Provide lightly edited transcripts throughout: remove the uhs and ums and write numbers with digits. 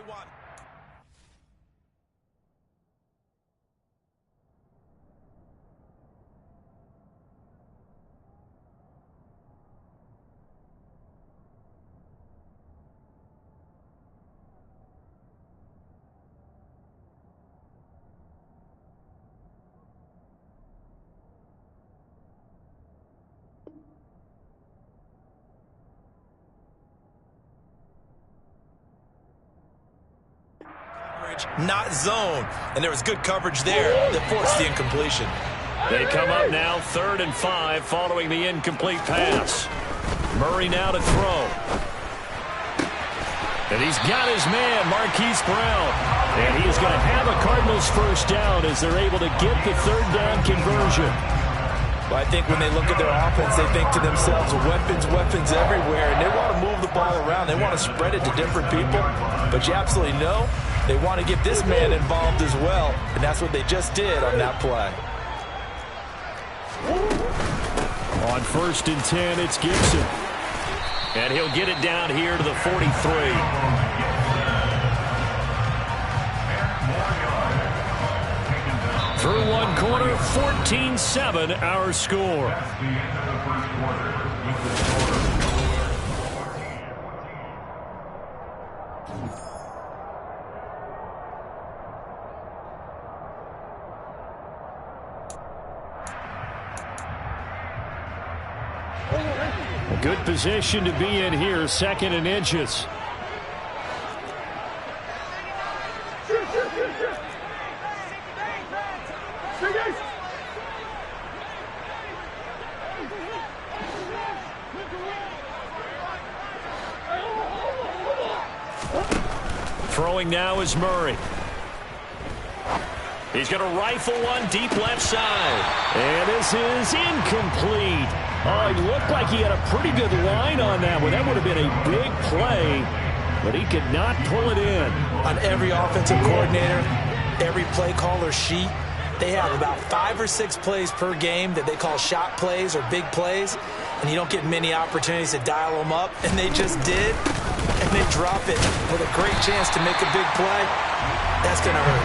want. Not zone, and there was good coverage there that forced the incompletion. They come up now 3rd and 5 following the incomplete pass. Murray now to throw. And he's got his man, Marquise Brown. And he is going to have a Cardinals first down as they're able to get the 3rd down conversion. Well, I think when they look at their offense, they think to themselves, weapons everywhere, and they want to move the ball around. They want to spread it to different people, but you absolutely know they want to get this man involved as well, and that's what they just did on that play. On 1st and 10, it's Gibson. And he'll get it down here to the 43. Through one quarter, 14-7 our score. A good position to be in here, 2nd and inches. Throwing now is Murray. He's going to rifle one deep left side. And this is incomplete. Oh, he looked like he had a pretty good line on that one. That would have been a big play, but he could not pull it in. On every offensive coordinator, every play caller sheet, they have about 5 or 6 plays per game that they call shot plays or big plays, and you don't get many opportunities to dial them up, and they just did, and they drop it with a great chance to make a big play. That's going to hurt.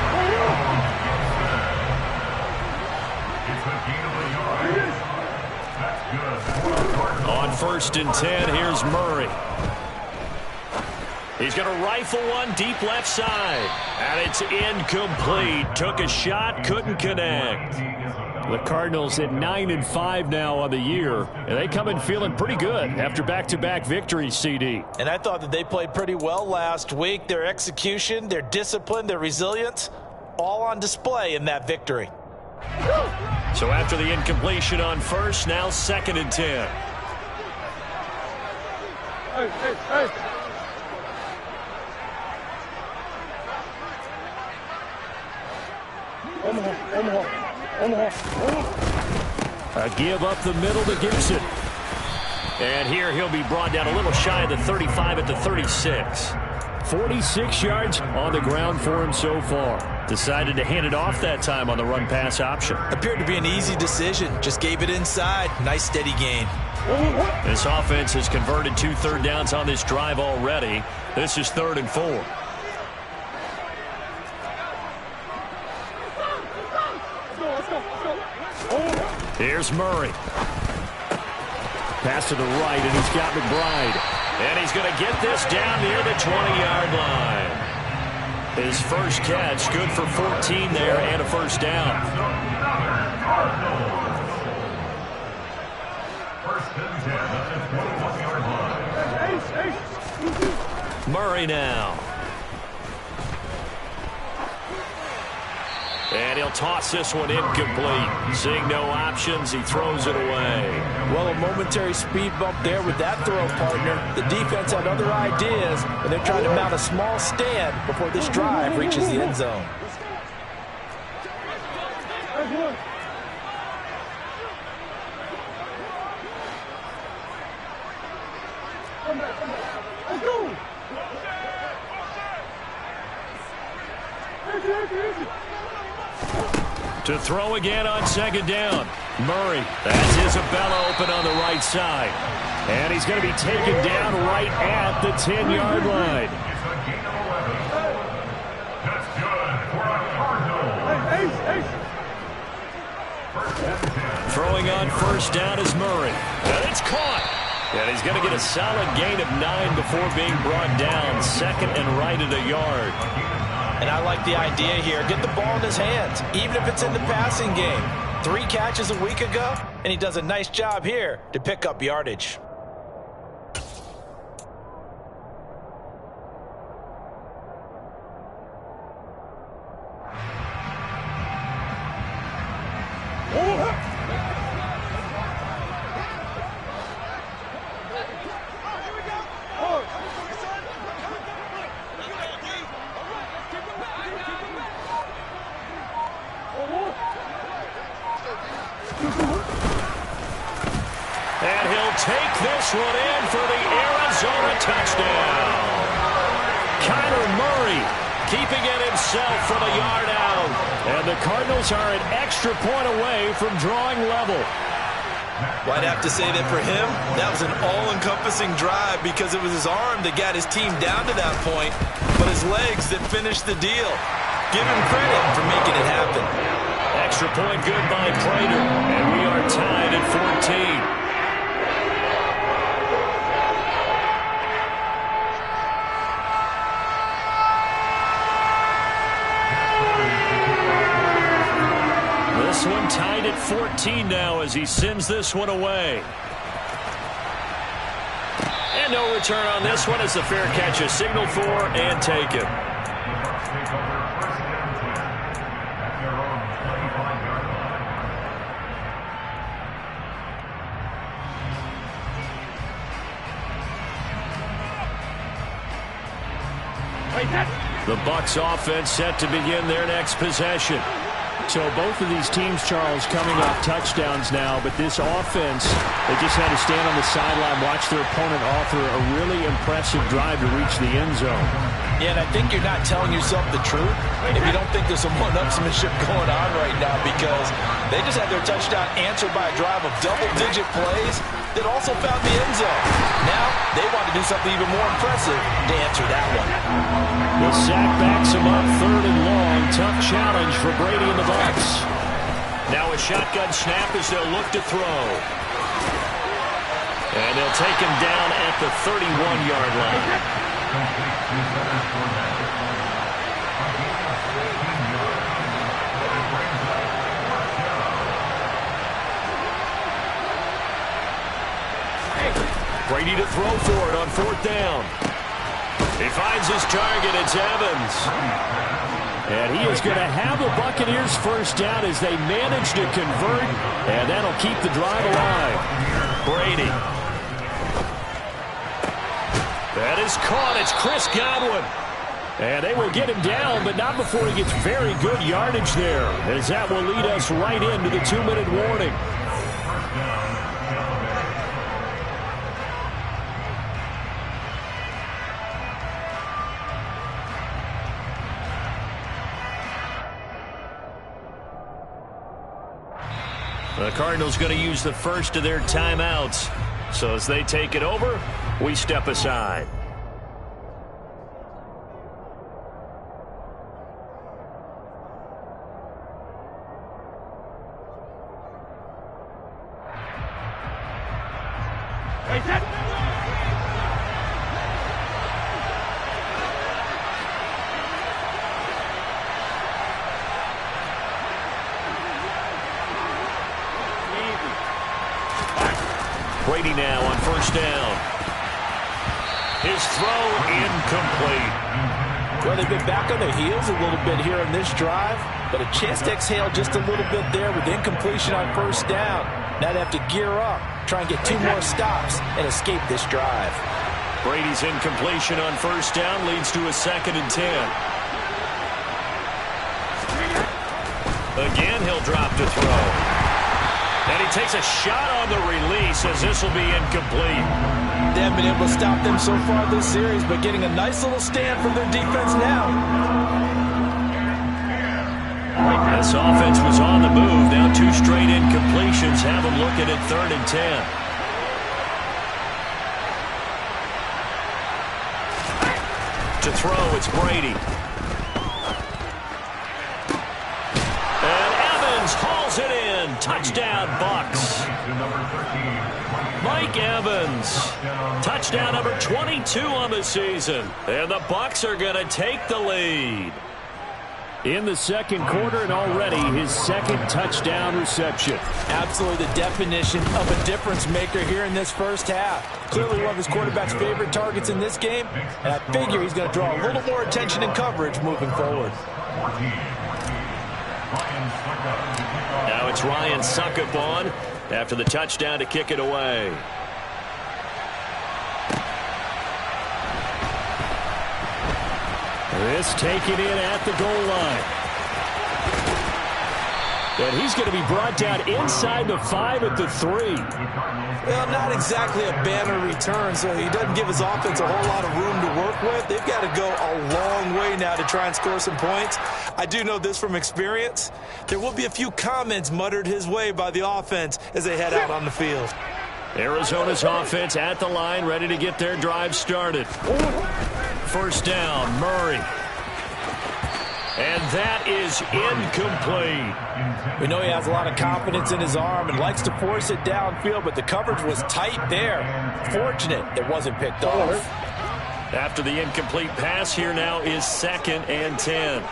On 1st and 10, here's Murray. He's going to rifle one deep left side. And it's incomplete. Took a shot, couldn't connect. The Cardinals at 9-5 now on the year. And they come in feeling pretty good after back-to-back victories, CD. And I thought that they played pretty well last week. Their execution, their discipline, their resilience, all on display in that victory. So after the incompletion on 1st, now 2nd and 10. Hey. Omaha. A give up the middle to Gibson. And here he'll be brought down a little shy of the 35 at the 36. 46 yards on the ground for him so far. Decided to hand it off that time on the run-pass option. Appeared to be an easy decision. Just gave it inside. Nice steady gain. This offense has converted 2 third downs on this drive already. This is 3rd and 4. Here's Murray. Pass to the right, and he's got McBride. And he's going to get this down near the 20-yard line. His first catch, good for 14 there and a first down. Murray now. And he'll toss this one incomplete. Seeing no options, he throws it away. Well, a momentary speed bump there with that throw, partner. The defense had other ideas, and they're trying to mount a small stand before this drive reaches the end zone. To throw again on 2nd down. Murray. That's Isabella open on the right side. And he's going to be taken down right at the 10-yard line. throwing on first down is Murray. And it's caught. And he's going to get a solid gain of 9 before being brought down. Second and right at a yard. And I like the idea here. Get the ball in his hands, even if it's in the passing game. 3 catches a week ago, and he does a nice job here to pick up yardage. And he'll take this one in for the Arizona touchdown. Kyler Murray keeping it himself from a yard out. And the Cardinals are an extra point away from drawing level. Well, I'd have to say that for him, that was an all-encompassing drive because it was his arm that got his team down to that point, but his legs that finished the deal. Give him credit for making it happen. Extra point good by Prater, and we are tied at 14. This one tied at 14 now as he sends this one away. And no return on this one as the fair catch is signaled for and taken. The Bucs offense set to begin their next possession. So both of these teams, Charles, coming off touchdowns now, but this offense, they just had to stand on the sideline, watch their opponent author a really impressive drive to reach the end zone. Yeah, and I think you're not telling yourself the truth if you don't think there's some one-upsmanship going on right now, because they just had their touchdown answered by a drive of double-digit plays that also found the end zone. Now they want to do something even more impressive to answer that one. The sack backs him up, 3rd and long. Tough challenge for Brady and the Bucs. Now a shotgun snap as they'll look to throw. And they'll take him down at the 31-yard line. Brady to throw for it on 4th down. He finds his target. It's Evans. And he is going to have the Buccaneers first down as they manage to convert, and that'll keep the drive alive. Brady. That is caught. It's Chris Godwin. And they will get him down, but not before he gets very good yardage there, as that will lead us right into the 2-minute warning. The Cardinals going to use the first of their timeouts. So as they take it over, we step aside. Brady now on 1st down. His throw incomplete. Well, they've been back on their heels a little bit here in this drive, but a chance to exhale just a little bit there with incompletion on 1st down. Now they have to gear up, try and get 2 more stops and escape this drive. Brady's incompletion on 1st down leads to a 2nd and 10. Again, he'll drop to throw. And he takes a shot on the release as this will be incomplete. They haven't been able to stop them so far this series, but getting a nice little stand from their defense now. This offense was on the move. Now 2 straight incompletions have them looking at 3rd and 10. To throw, it's Brady. And Evans hauls it in. Touchdown, Bucks. Mike Evans. Touchdown number 22 on the season. And the Bucks are going to take the lead. In the second quarter, and already his second touchdown reception. Absolutely the definition of a difference maker here in this first half. Clearly one of his quarterback's favorite targets in this game, and I figure he's going to draw a little more attention and coverage moving forward. Now it's Ryan Succop on after the touchdown to kick it away. This taken in at the goal line. And he's going to be brought down inside the 5 at the 3. Well, not exactly a banner return, so he doesn't give his offense a whole lot of room to work with. They've got to go a long way now to try and score some points. I do know this from experience. There will be a few comments muttered his way by the offense as they head out on the field. Arizona's offense at the line, ready to get their drive started. First down, Murray. And that is incomplete. We know he has a lot of confidence in his arm and likes to force it downfield, but the coverage was tight there. Fortunate it wasn't picked off. After the incomplete pass, here now is 2nd and 10.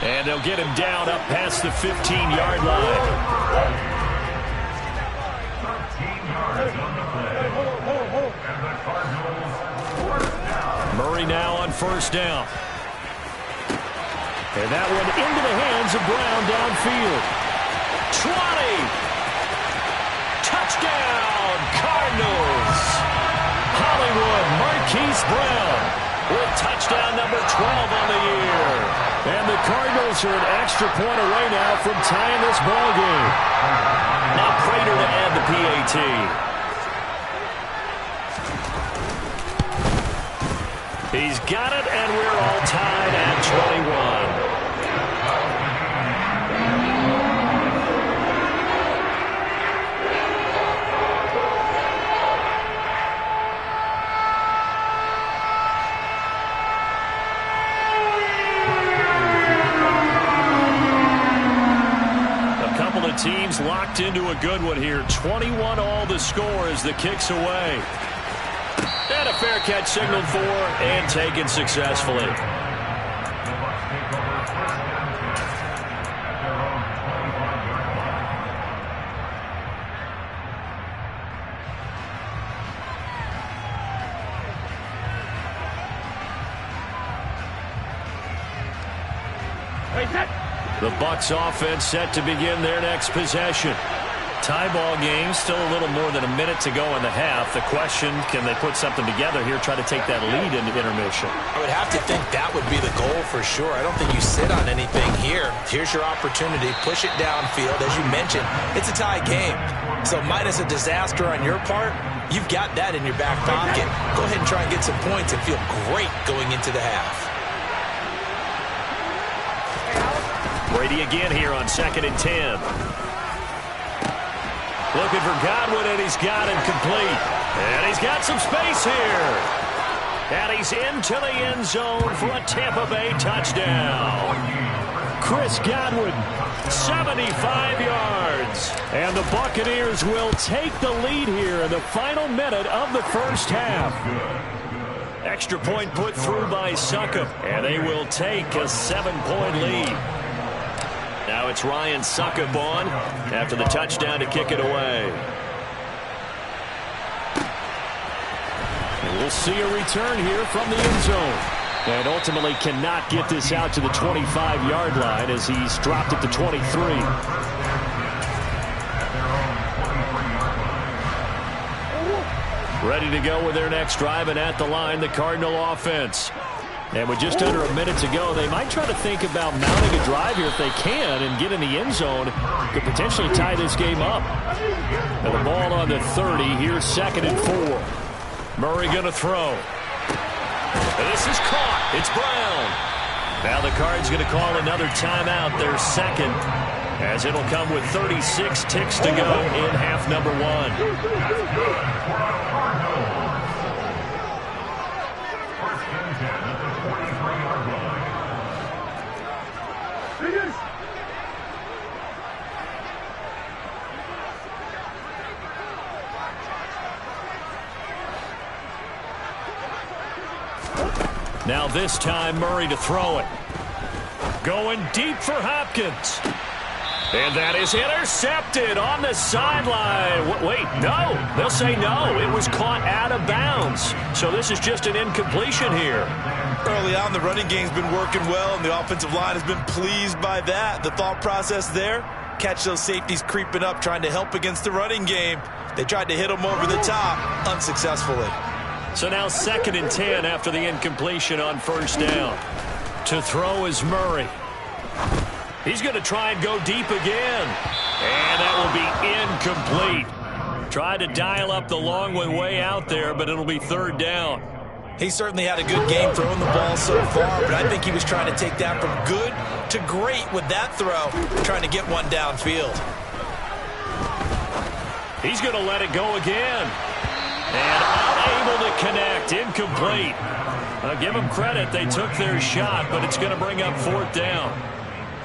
And they'll get him down up past the 15-yard line. Murray now on first down. And that one into the hands of Brown downfield. 20. Touchdown, Cardinals. Hollywood Marquise Brown with touchdown number 12 on the year. And the Cardinals are an extra point away now from tying this ball game. Now Prater to add the PAT. He's got it, and we're all tied at 21. A couple of teams locked into a good one here. 21 all the score as the kick's away. And a fair catch signaled for and taken successfully. The Bucs offense set to begin their next possession. Tie ball game, still a little more than a minute to go in the half. The question, can they put something together here, try to take that lead into intermission? I would have to think that would be the goal for sure. I don't think you sit on anything here. Here's your opportunity. Push it downfield. As you mentioned, it's a tie game. So minus a disaster on your part, you've got that in your back pocket. Go ahead and try and get some points and feel great going into the half. Brady again here on 2nd and 10. Looking for Godwin, and he's got him complete. And he's got some space here. And he's into the end zone for a Tampa Bay touchdown. Chris Godwin. 75 yards. And the Buccaneers will take the lead here in the final minute of the first half. Extra point put through by Succop, and they will take a 7-point lead. Now it's Ryan Succop on after the touchdown to kick it away. And we'll see a return here from the end zone. And ultimately cannot get this out to the 25-yard line as he's dropped it to 23. Ready to go with their next drive, and at the line, the Cardinal offense. And with just under a minute to go, they might try to think about mounting a drive here if they can and get in the end zone. Could potentially tie this game up. And the ball on the 30. Here's 2nd and 4. Murray going to throw. And this is caught. It's Brown. Now the Cards going to call another timeout, their second, as it'll come with 36 ticks to go in half number 1. Now this time Murray to throw it. Going deep for Hopkins. And that is intercepted on the sideline. Wait, no. They'll say no. It was caught out of bounds. So this is just an incompletion here. Early on, the running game's been working well, and the offensive line has been pleased by that. The thought process there, catch those safeties creeping up, trying to help against the running game. They tried to hit them over the top, unsuccessfully. So now 2nd and 10 after the incompletion on first down. To throw is Murray. He's going to try and go deep again. And that will be incomplete. Tried to dial up the long one way out there, but it'll be 3rd down. He certainly had a good game throwing the ball so far, but I think he was trying to take that from good to great with that throw, trying to get one downfield. He's going to let it go again. And unable to connect. Incomplete. Give them credit. They took their shot, but it's going to bring up 4th down.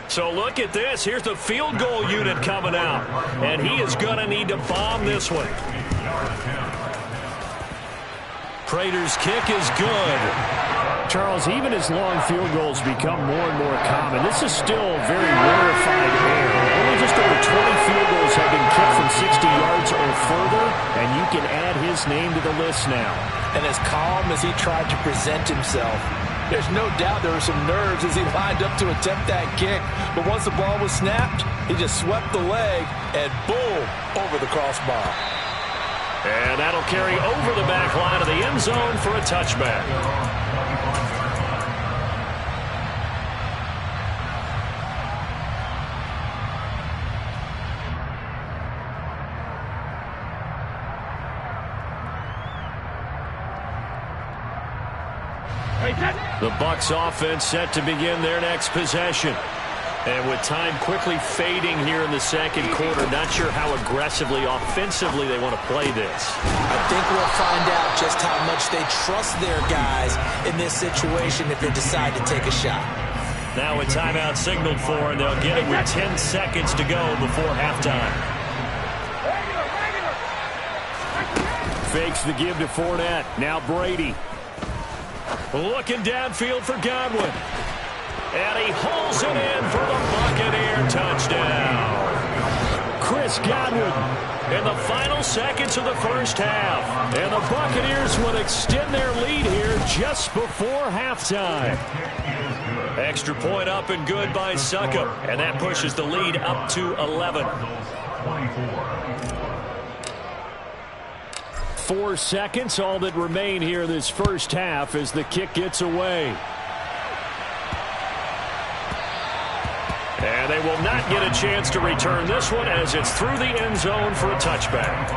So look at this. Here's the field goal unit coming out. And he is going to need to bomb this one. Prater's kick is good. Charles, even as long field goals become more and more common, this is still very rarefied air. Only just over 20 field goals have been kicked from 60 yards or further, and you can add his name to the list now. And as calm as he tried to present himself, there's no doubt there were some nerves as he lined up to attempt that kick. But once the ball was snapped, he just swept the leg and boom, over the crossbar. And that'll carry over the back line of the end zone for a touchback. The Bucs offense set to begin their next possession. And with time quickly fading here in the 2nd quarter, not sure how aggressively, offensively they want to play this. I think we'll find out just how much they trust their guys in this situation if they decide to take a shot. Now a timeout signaled for, and they'll get it with 10 seconds to go before halftime. Fakes the give to Fournette. Now Brady. Looking downfield for Godwin. And he hauls it in for the Buccaneer touchdown. Chris Godwin in the final seconds of the first half. And the Buccaneers will extend their lead here just before halftime. Extra point up and good by Succop. And that pushes the lead up to 11. 4 seconds, all that remain here this first half as the kick gets away. And they will not get a chance to return this one as it's through the end zone for a touchback.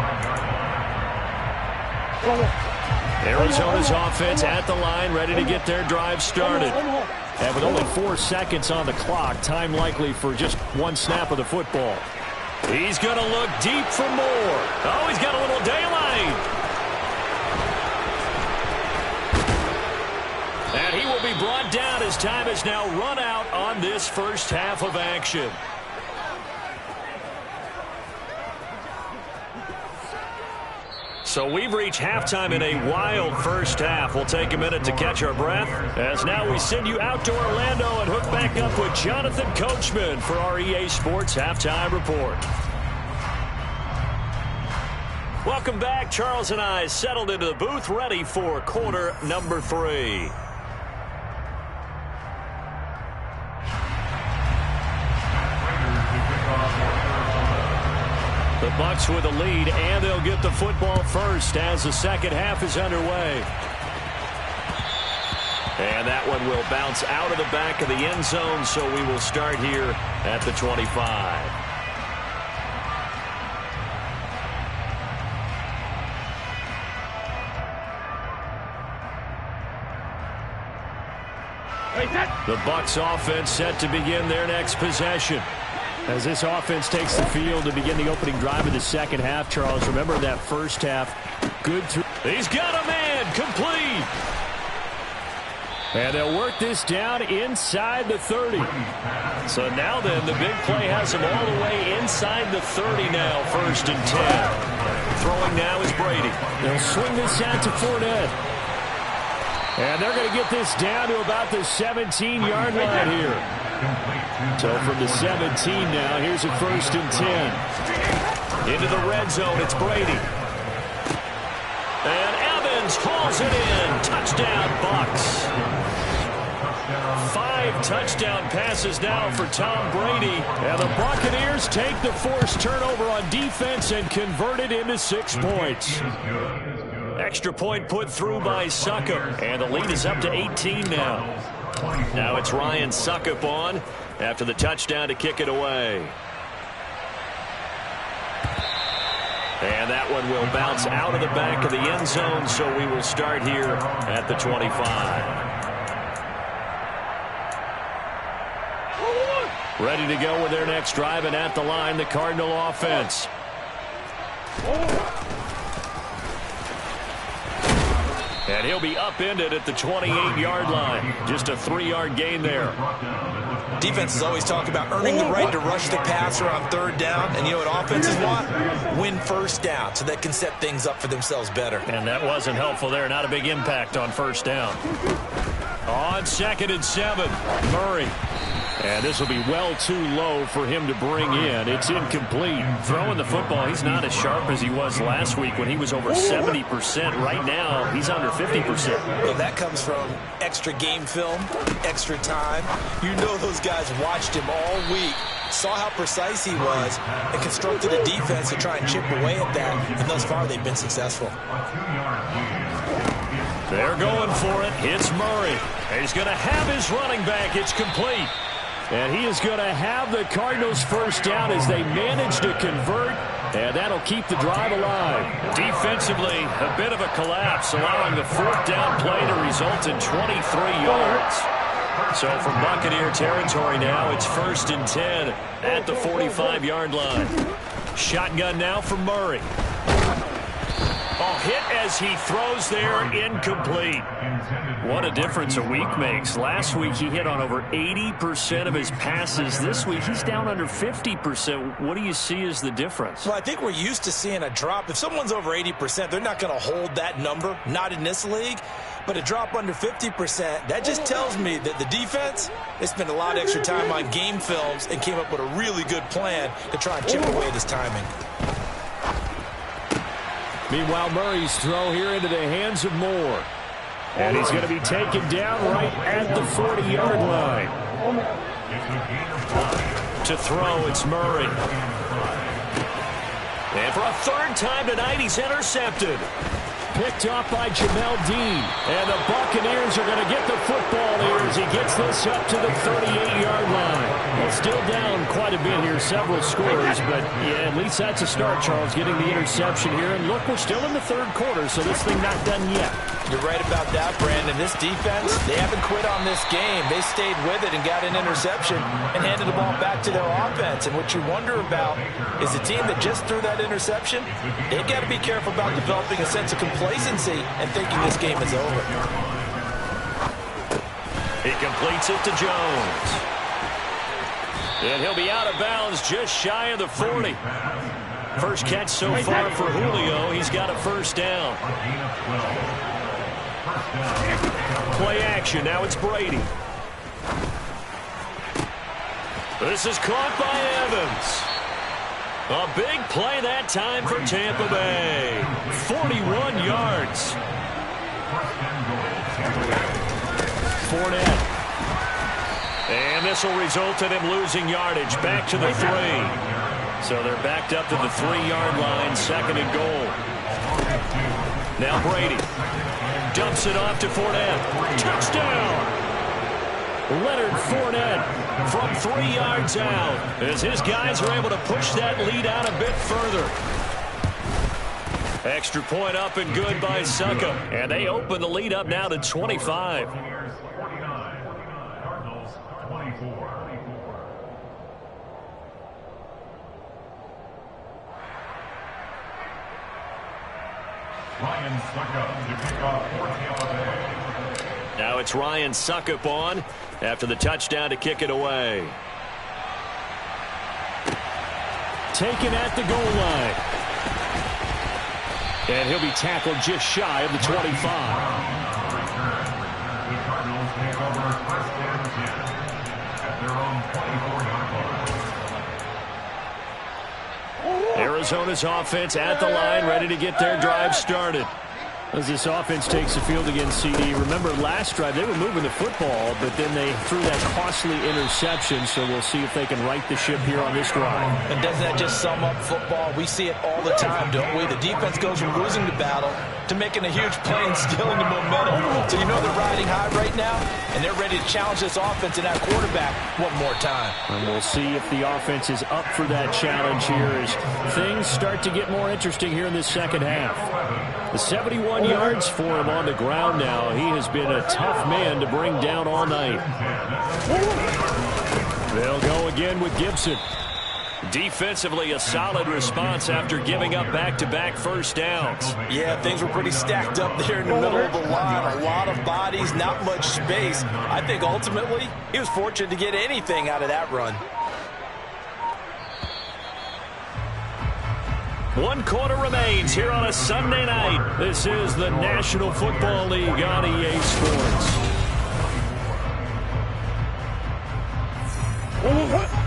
Arizona's offense at the line, ready to get their drive started. And with only 4 seconds on the clock, time likely for just one snap of the football. He's going to look deep for more. Oh, he's got a little daylight. And he will be brought down as time is now run out on this first half of action. So we've reached halftime in a wild first half. We'll take a minute to catch our breath as now we send you out to Orlando and hook back up with Jonathan Coachman for our EA Sports Halftime Report. Welcome back. Charles and I settled into the booth ready for quarter number 3. The Bucs with a lead, and they'll get the football first as the second half is underway. And that one will bounce out of the back of the end zone, so we will start here at the 25. The Bucs offense set to begin their next possession. As this offense takes the field to begin the opening drive of the second half, Charles, remember that first half, good through. He's got a man, complete. And they'll work this down inside the 30. So now then, the big play has them all the way inside the 30 now, 1st and 10. Throwing now is Brady. They'll swing this out to Fournette. And they're going to get this down to about the 17-yard line here. So from the 17 now, here's a 1st and 10. Into the red zone, it's Brady. And Evans hauls it in. Touchdown, Bucs. 5 touchdown passes now for Tom Brady. And the Buccaneers take the forced turnover on defense and convert it into 6 points. Extra point put through by Succop. And the lead is up to 18 now. Now it's Ryan Succop on after the touchdown to kick it away. And that one will bounce out of the back of the end zone, so we will start here at the 25. Ready to go with their next drive, and at the line, the Cardinal offense. And he'll be upended at the 28-yard line. Just a 3-yard gain there. Defenses always talk about earning the right to rush the passer on 3rd down. And you know what offenses want? Win 1st down so they can set things up for themselves better. And that wasn't helpful there. Not a big impact on 1st down. On 2nd and 7, Murray. And this will be well too low for him to bring in. It's incomplete. Throwing the football, he's not as sharp as he was last week when he was over 70%. Right now, he's under 50%. Well, that comes from extra game film, extra time. You know those guys watched him all week, saw how precise he was, and constructed a defense to try and chip away at that. And thus far, they've been successful. They're going for it. It's Murray. He's going to have his running back. It's complete. And he is going to have the Cardinals' 1st down as they manage to convert, and that'll keep the drive alive. Defensively, a bit of a collapse, allowing the 4th down play to result in 23 yards. So from Buccaneer territory now, it's 1st and 10 at the 45-yard line. Shotgun now for Murray. A hit as he throws there, incomplete. What a difference a week makes. Last week he hit on over 80% of his passes. This week he's down under 50%. What do you see as the difference? Well, I think we're used to seeing a drop. If someone's over 80%, they're not going to hold that number, not in this league. But a drop under 50%, that just tells me that the defense, they spent a lot of extra time on game films and came up with a really good plan to try and chip away at his timing. Meanwhile, Murray's throw here into the hands of Moore. And he's going to be taken down right at the 40-yard line. To throw, it's Murray. And for a 3rd time tonight, he's intercepted. Picked off by Jamel Dean. And the Buccaneers are going to get the football here as he gets this up to the 38-yard line. Well, still down quite a bit here, several scores, but yeah, at least that's a start, Charles, getting the interception here. And look, we're still in the 3rd quarter, so this thing not done yet. You're right about that, Brandon. This defense, they haven't quit on this game. They stayed with it and got an interception and handed the ball back to their offense. And what you wonder about is the team that just threw that interception, they've got to be careful about developing a sense of complacency and thinking this game is over. He completes it to Jones. And he'll be out of bounds just shy of the 40. First catch so far for Julio. He's got a 1st down. Play action. Now it's Brady. This is caught by Evans. A big play that time for Tampa Bay. 41 yards. Fournette. And this will result in him losing yardage. Back to the 3. So they're backed up to the 3-yard line. 2nd and goal. Now Brady. Dumps it off to Fournette. Touchdown! Leonard Fournette from 3 yards out as his guys are able to push that lead out a bit further. Extra point up and good by Succop. And they open the lead up now to 25. Ryan Succop to kick off for Tampa Bay. Now it's Ryan Suckup on after the touchdown to kick it away. Taken at the goal line. And he'll be tackled just shy of the 25. Arizona's offense at the line, ready to get their drive started. As this offense takes the field against CD. Remember, last drive, they were moving the football, but then they threw that costly interception, so we'll see if they can right the ship here on this drive. And doesn't that just sum up football? We see it all the time, don't we? The defense goes from losing the battle to making a huge play and stealing the momentum. So you know they're riding high right now, and they're ready to challenge this offense and that quarterback one more time. And we'll see if the offense is up for that challenge here as things start to get more interesting here in this second half. The 71 yards for him on the ground now. He has been a tough man to bring down all night. They'll go again with Gibson. Defensively, a solid response after giving up back-to-back first downs. Yeah, things were pretty stacked up there in the middle of the line. A lot of bodies, not much space. I think ultimately he was fortunate to get anything out of that run. 1 quarter remains here on a Sunday night. This is the National Football League on EA Sports.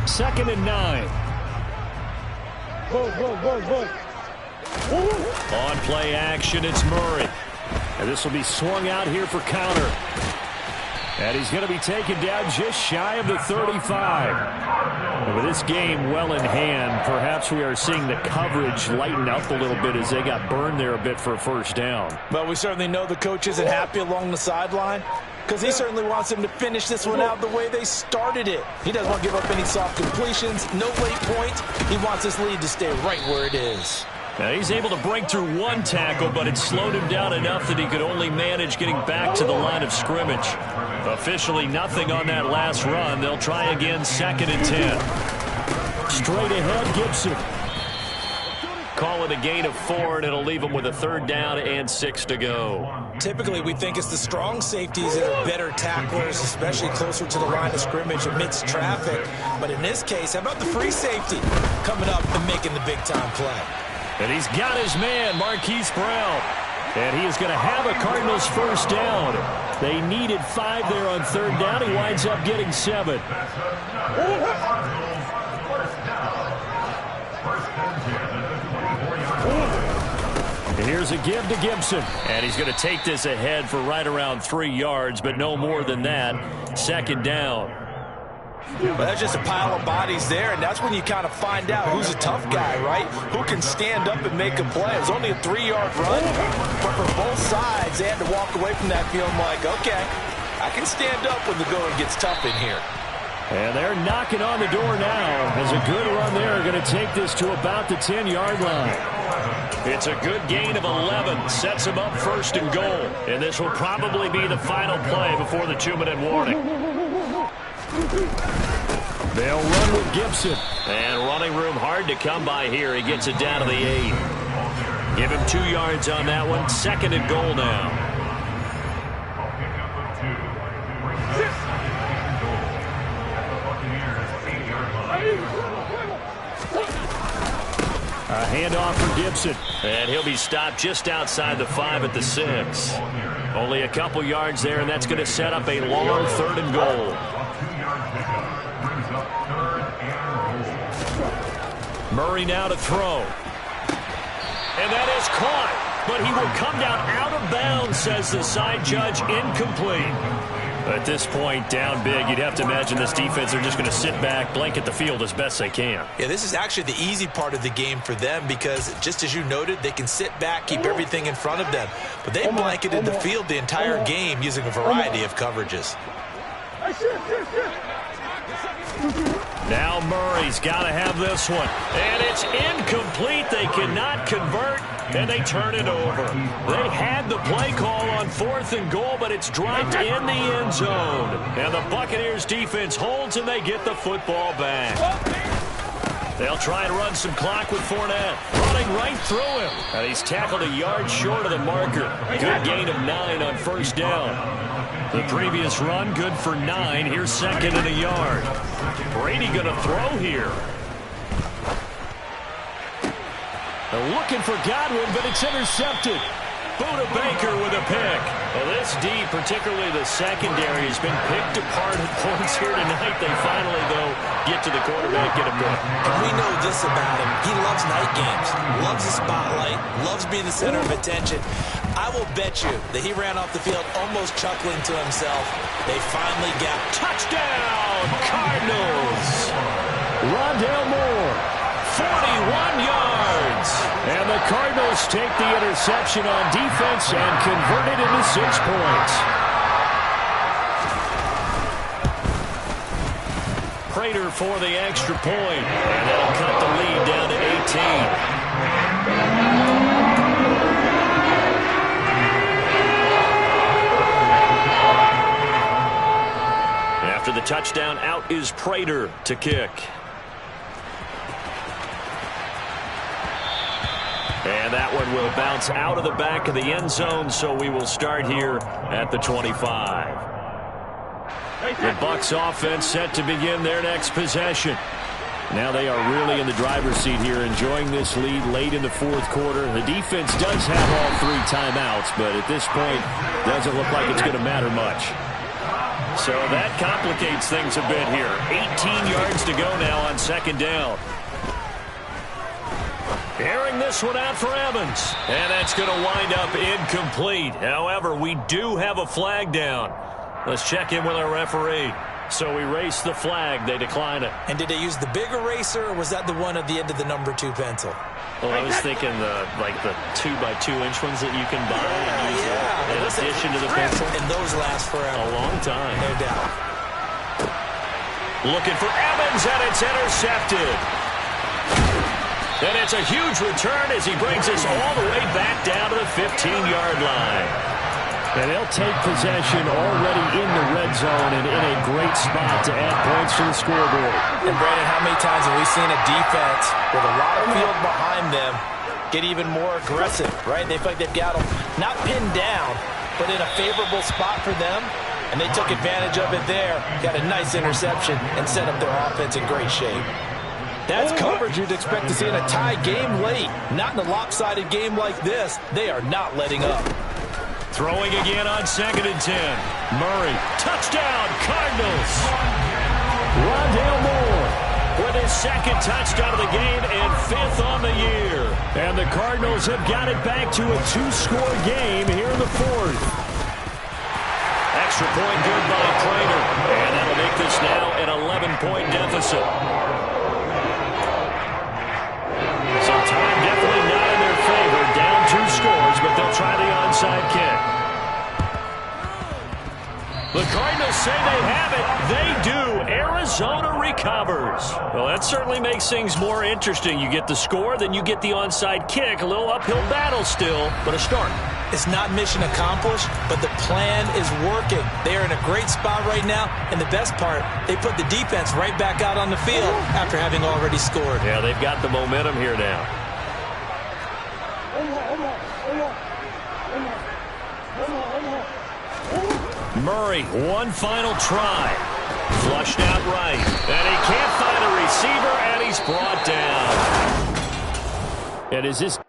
Second and 9. On play action, it's Murray. And this will be swung out here for counter. And he's going to be taken down just shy of the 35. And with this game well in hand, perhaps we are seeing the coverage lighten up a little bit as they got burned there a bit for a first down. But we certainly know the coach isn't happy along the sideline because he certainly wants them to finish this one out the way they started it. He doesn't want to give up any soft completions, no late points. He wants this lead to stay right where it is. Now he's able to break through 1 tackle, but it slowed him down enough that he could only manage getting back to the line of scrimmage. Officially nothing on that last run. They'll try again, 2nd and 10. Straight ahead, Gibson. Call it a gain of 4, and it'll leave him with a 3rd down and 6 to go. Typically, we think it's the strong safeties that are better tacklers, especially closer to the line of scrimmage amidst traffic. But in this case, how about the free safety coming up and making the big-time play? And he's got his man, Marquise Brown. And he is going to have a Cardinals first down. They needed 5 there on 3rd down. He winds up getting 7. And here's a give to Gibson. And he's going to take this ahead for right around 3 yards, but no more than that. 2nd down. Well, that's just a pile of bodies there, and that's when you kind of find out who's a tough guy, right? Who can stand up and make a play. It was only a 3-yard run, but for both sides, they had to walk away from that feeling like, okay, I can stand up when the going gets tough in here. And they're knocking on the door now as a good run there. Going to take this to about the 10-yard line. It's a good gain of 11. Sets him up 1st and goal. And this will probably be the final play before the 2-minute warning. They'll run with Gibson. And running room hard to come by here. He gets it down to the 8. Give him 2 yards on that one. 2nd and goal now. A handoff for Gibson. And he'll be stopped just outside the 5 at the 6. Only a couple yards there, and that's going to set up a long 3rd and goal. Murray now to throw. And that is caught. But he will come down out of bounds, says the side judge. Incomplete. At this point, down big, you'd have to imagine this defense are just going to sit back, blanket the field as best they can. Yeah, this is actually the easy part of the game for them because, just as you noted, they can sit back, keep everything in front of them. But they blanketed the field the entire game using a variety of coverages. Now Murray's got to have this one. And it's incomplete. They cannot convert, and they turn it over. They had the play call on 4th and goal, but it's dropped in the end zone. And the Buccaneers defense holds, and they get the football back. They'll try and run some clock with Fournette. Running right through him. And he's tackled a yard short of the marker. Good gain of 9 on 1st down. The previous run, good for 9. Here's second and a yard. Brady going to throw here. They're looking for Godwin, but it's intercepted. Buda Baker with a pick. Well, this D, particularly the secondary, has been picked apart at points here tonight. They finally, though, get to the quarterback, get him going. And we know this about him. He loves night games, loves the spotlight, loves being the center of attention. I will bet you that he ran off the field almost chuckling to himself. They finally got touchdown, Cardinals. Rondale Moore, 41 yards. And the Cardinals take the interception on defense and convert it into 6 points. Prater for the extra point, and that'll cut the lead down to 18. After the touchdown, out is Prater to kick. And that one will bounce out of the back of the end zone, so we will start here at the 25. The Bucs offense set to begin their next possession. Now they are really in the driver's seat here, enjoying this lead late in the fourth quarter. The defense does have all 3 timeouts, but at this point, doesn't look like it's going to matter much. So that complicates things a bit here. 18 yards to go now on second down. Airing this one out for Evans. And that's going to wind up incomplete. However, we do have a flag down. Let's check in with our referee. So we race the flag. They decline it. And did they use the big eraser, or was that the one at the end of the number 2 pencil? Well, I was thinking the 2x2-inch ones that you can buy and use in addition to the pencil. And those last forever. A long time. No doubt. Looking for Evans, and it's intercepted. And it's a huge return as he brings us all the way back down to the 15-yard line. And they'll take possession already in the red zone and in a great spot to add points to the scoreboard. And, Brandon, how many times have we seen a defense with a lot of field behind them get even more aggressive, right? They feel like they've got them not pinned down, but in a favorable spot for them, and they took advantage of it there, got a nice interception, and set up their offense in great shape. That's coverage you'd expect to see in a tie game late. Not in a lopsided game like this. They are not letting up. Throwing again on 2nd and 10. Murray, touchdown, Cardinals. Rondale Moore with his 2nd touchdown of the game and 5th on the year. And the Cardinals have got it back to a 2-score game here in the 4th. Extra point good by Prater. And that'll make this now an 11-point deficit. So time definitely not in their favor. Down 2 scores, but they'll try the onside kick. The Cardinals say they have it. They do. Arizona recovers. Well, that certainly makes things more interesting. You get the score, then you get the onside kick. A little uphill battle still, but a start. It's not mission accomplished, but the plan is working. They are in a great spot right now, and the best part, they put the defense right back out on the field after having already scored. Yeah, they've got the momentum here now. Murray, one final try. Flushed out right. And he can't find a receiver, and he's brought down. And is this...